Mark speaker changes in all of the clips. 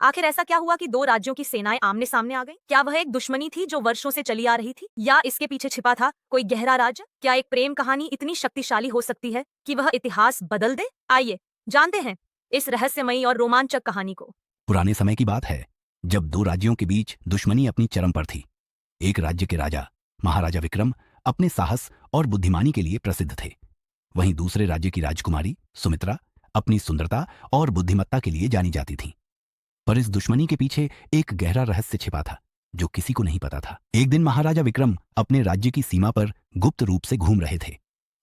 Speaker 1: आखिर ऐसा क्या हुआ कि दो राज्यों की सेनाएं आमने सामने आ गईं? क्या वह एक दुश्मनी थी जो वर्षों से चली आ रही थी, या इसके पीछे छिपा था कोई गहरा राज? क्या एक प्रेम कहानी इतनी शक्तिशाली हो सकती है कि वह इतिहास बदल दे? आइए जानते हैं इस रहस्यमयी और रोमांचक कहानी को।
Speaker 2: पुराने समय की बात है, जब दो राज्यों के बीच दुश्मनी अपनी चरम पर थी। एक राज्य के राजा महाराजा विक्रम अपने साहस और बुद्धिमानी के लिए प्रसिद्ध थे। वहीं दूसरे राज्य की राजकुमारी सुमित्रा अपनी सुंदरता और बुद्धिमत्ता के लिए जानी जाती थीं। पर इस दुश्मनी के पीछे एक गहरा रहस्य छिपा था, जो किसी को नहीं पता था। एक दिन महाराजा विक्रम अपने राज्य की सीमा पर गुप्त रूप से घूम रहे थे।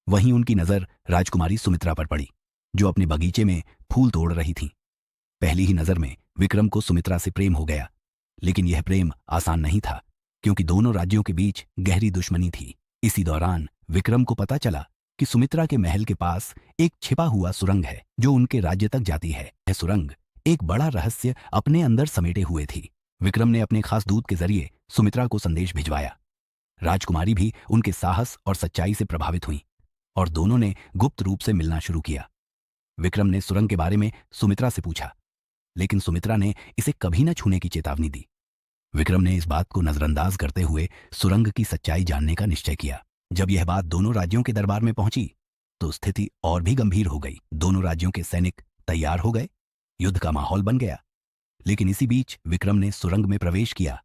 Speaker 2: वहीं उनकी नजर राजकुमारी सुमित्रा पर पड़ी, जो अपने बगीचे में फूल तोड़ रही थीं। पहली ही नजर में विक्रम को सुमित्रा से प्रेम हो गया। लेकिन यह प्रेम आसान नहीं था, क्योंकि दोनों राज्यों के बीच गहरी दुश्मनी थी। इसी दौरान विक्रम को पता चला कि सुमित्रा के महल के पास एक छिपा हुआ सुरंग है, जो उनके राज्य तक जाती है। यह सुरंग एक बड़ा रहस्य अपने अंदर समेटे हुए थी। विक्रम ने अपने खास दूत के जरिए सुमित्रा को संदेश भिजवाया। राजकुमारी भी उनके साहस और सच्चाई से प्रभावित हुई, और दोनों ने गुप्त रूप से मिलना शुरू किया। विक्रम ने सुरंग के बारे में सुमित्रा से पूछा, लेकिन सुमित्रा ने इसे कभी न छूने की चेतावनी दी। विक्रम ने इस बात को नजरअंदाज करते हुए सुरंग की सच्चाई जानने का निश्चय किया। जब यह बात दोनों राज्यों के दरबार में पहुंची, तो स्थिति और भी गंभीर हो गई। दोनों राज्यों के सैनिक तैयार हो गए, युद्ध का माहौल बन गया। लेकिन इसी बीच विक्रम ने सुरंग में प्रवेश किया,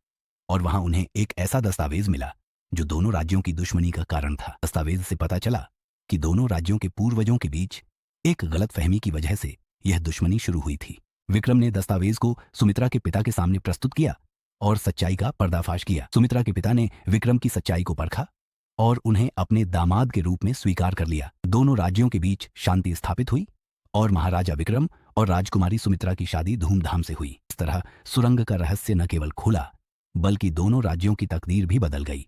Speaker 2: और वहां उन्हें एक ऐसा दस्तावेज मिला जो दोनों राज्यों की दुश्मनी का कारण था। दस्तावेज से पता चला कि दोनों राज्यों के पूर्वजों के बीच एक गलतफहमी की वजह से यह दुश्मनी शुरू हुई थी। विक्रम ने दस्तावेज को सुमित्रा के पिता के सामने प्रस्तुत किया और सच्चाई का पर्दाफाश किया। सुमित्रा के पिता ने विक्रम की सच्चाई को परखा और उन्हें अपने दामाद के रूप में स्वीकार कर लिया। दोनों राज्यों के बीच शांति स्थापित हुई, और महाराजा विक्रम और राजकुमारी सुमित्रा की शादी धूमधाम से हुई। इस तरह सुरंग का रहस्य न केवल खुला, बल्कि दोनों राज्यों की तकदीर भी बदल गई।